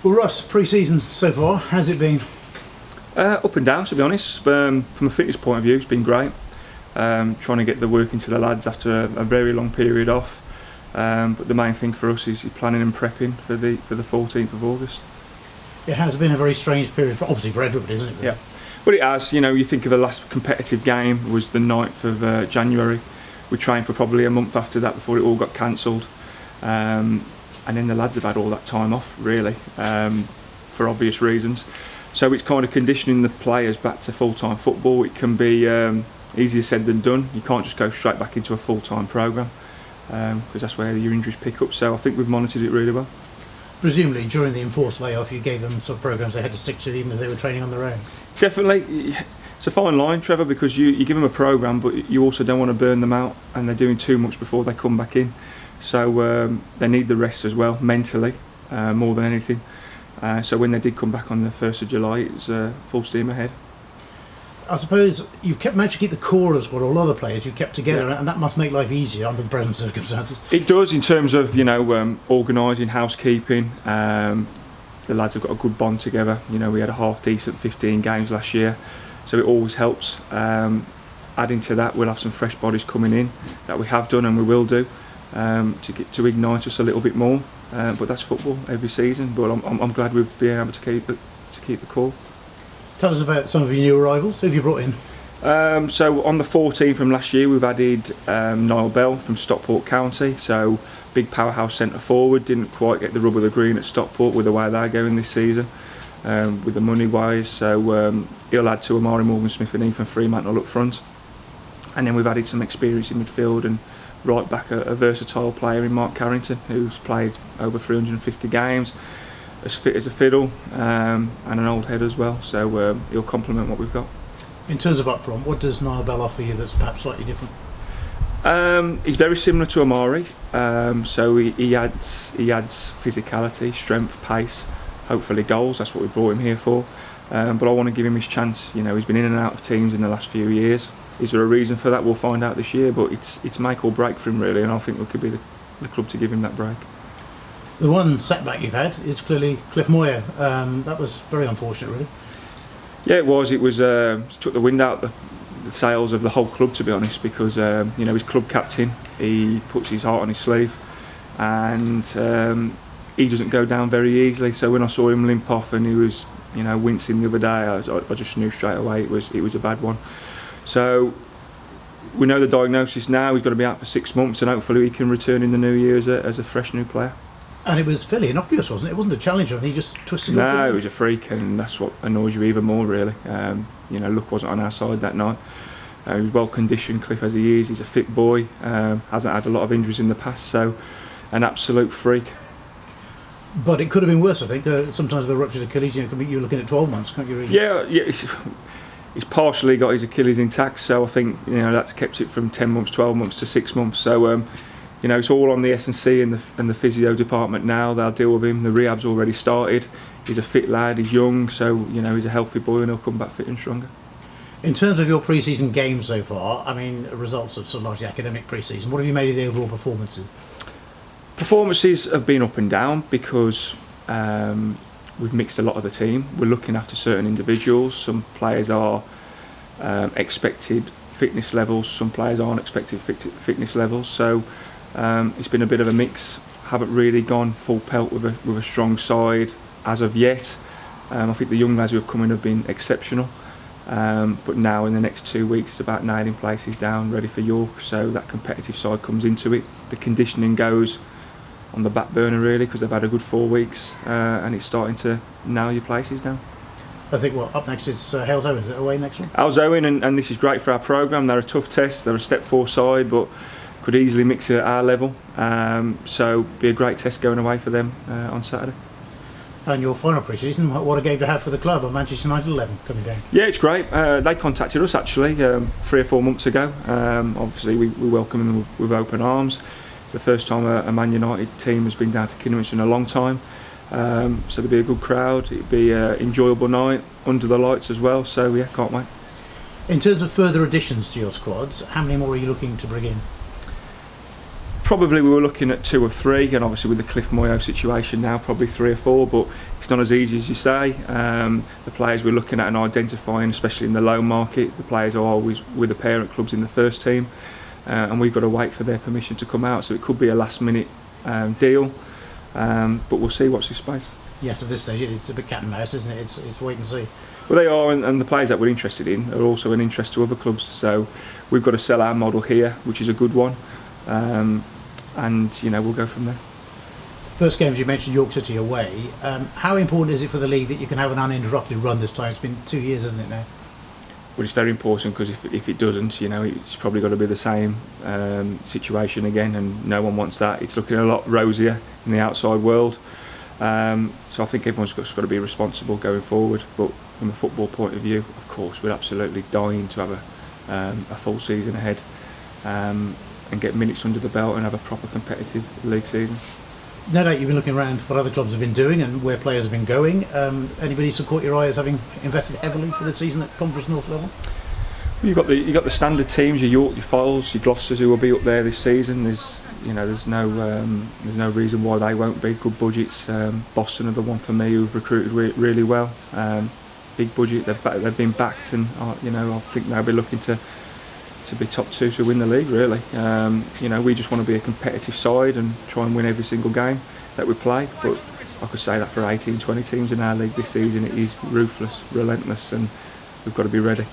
Well, Russ, pre-season so far, how's it been? Up and down, to be honest. From a fitness point of view, it's been great. Trying to get the work into the lads after a very long period off. But the main thing for us is planning and prepping for the 14th of August. It has been a very strange period, obviously for everybody, isn't it? Yeah, but it has. You know, you think of the last competitive game was the 9th of January. We trained for probably a month after that before it all got cancelled. And then the lads have had all that time off, really, for obvious reasons. So it's kind of conditioning the players back to full-time football. It can be easier said than done. You can't just go straight back into a full-time programme because that's where your injuries pick up. So I think we've monitored it really well. Presumably during the enforced layoff you gave them some programmes they had to stick to even if they were training on their own. Definitely. It's a fine line, Trevor, because you give them a programme but you also don't want to burn them out and they're doing too much before they come back in. So they need the rest as well, mentally, more than anything. So when they did come back on the 1st of July, it was full steam ahead. I suppose you've managed to keep the core as well, all other players you've kept together, and that must make life easier under the present circumstances. It does, in terms of, organising, housekeeping. The lads have got a good bond together. You know, we had a half decent 15 games last year, so it always helps. Adding to that, we'll have some fresh bodies coming in that we have done and we will do to ignite us a little bit more. But that's football every season. But I'm glad we've been able to keep the core. Tell us about some of your new arrivals. Who have you brought in? So on the 14 from last year, we've added Niall Bell from Stockport County. So big powerhouse centre forward. Didn't quite get the rub of the green at Stockport with the way they're going this season, with the money wise. So he'll add to Amari Morgan-Smith and Ethan Fremantle up front. And then we've added some experience in midfield and right back a versatile player in Mark Carrington, who's played over 350 games, as fit as a fiddle, and an old head as well. So he'll complement what we've got. In terms of up front, what does Niall Bell offer you that's perhaps slightly different? He's very similar to Amari. So he adds physicality, strength, pace, hopefully goals. That's what we brought him here for. But I want to give him his chance. You know, he's been in and out of teams in the last few years. Is there a reason for that? We'll find out this year, but it's make or break for him really, and I think we could be the club to give him that break. The one setback you've had is clearly Cliff Moyo. That was very unfortunate, really. Yeah, it was. It was took the wind out the sails of the whole club, to be honest, because he's club captain. He puts his heart on his sleeve, and he doesn't go down very easily. So when I saw him limp off and he was wincing the other day, I just knew straight away it was a bad one. So we know the diagnosis now. He's got to be out for 6 months, and hopefully he can return in the new year as a fresh new player. And it was fairly innocuous, wasn't it? It wasn't a challenge, and he just twisted. No, it was a freak, and that's what annoys you even more, really. Luck wasn't on our side that night. He was well conditioned, Cliff as he is. He's a fit boy. Hasn't had a lot of injuries in the past, so an absolute freak. But it could have been worse, I think. Sometimes the ruptured Achilles, you're looking at 12 months, can't you? Really? Yeah. He's partially got his Achilles intact, so I think that's kept it from 10 months, 12 months to 6 months. So it's all on the S&C and the physio department now. They'll deal with him. The rehab's already started. He's a fit lad. He's young, so he's a healthy boy, and he'll come back fit and stronger. In terms of your pre-season games so far, I mean, results of sort of largely academic pre-season. What have you made of the overall performances? Performances have been up and down because we've mixed a lot of the team. We're looking after certain individuals. Some players are expected fitness levels, some players aren't expected fitness levels. So it's been a bit of a mix. Haven't really gone full pelt with a strong side as of yet. I think the young lads who have come in have been exceptional. But now in the next 2 weeks it's about nailing places down, ready for York. So that competitive side comes into it. The conditioning goes on the back burner really because they've had a good 4 weeks and it's starting to nail your places down. I think up next is Hales Owen. Is it away next one? Hales Owen, and this is great for our programme. They're a tough test. They're a step 4 side, but could easily mix it at our level. So be a great test going away for them on Saturday. And your final pre-season, what a game to have for the club on Manchester United 11 coming down. Yeah, it's great. They contacted us actually 3 or 4 months ago. Obviously we welcome them with open arms. It's the first time a Man United team has been down to Kidderminster in a long time. So there'll be a good crowd. It'll be an enjoyable night under the lights as well. So yeah, can't wait. In terms of further additions to your squads, how many more are you looking to bring in? Probably we were looking at 2 or 3, and obviously with the Cliff Moyo situation now, probably 3 or 4, but it's not as easy as you say. The players we're looking at and identifying, especially in the loan market, the players are always with the parent clubs in the first team, and we've got to wait for their permission to come out, so it could be a last minute deal, but we'll see, watch this space. Yes, at this stage it's a bit cat and mouse, isn't it? It's wait and see. Well, they are, and the players that we're interested in are also an interest to other clubs, so we've got to sell our model here, which is a good one. And we'll go from there. First games you mentioned York City away. How important is it for the league that you can have an uninterrupted run this time? It's been 2 years, isn't it now? Well, it's very important, because if it doesn't, it's probably got to be the same situation again, and no one wants that. It's looking a lot rosier in the outside world, so I think everyone's got to be responsible going forward. But from a football point of view, of course, we're absolutely dying to have a full season ahead. And get minutes under the belt and have a proper competitive league season. No doubt you've been looking around what other clubs have been doing and where players have been going. Anybody who's caught your eye as having invested heavily for the season at Conference North level? Well, you've got the standard teams, your York, your Foyles, your Gloucesters, who will be up there this season. There's no reason why they won't be. Good budgets. Boston are the one for me who've recruited really well. Big budget. They've been backed, and I think they'll be looking to be top 2 to win the league, really. We just want to be a competitive side and try and win every single game that we play, but I could say that for 18, 20 teams in our league this season. It is ruthless, relentless, and we've got to be ready.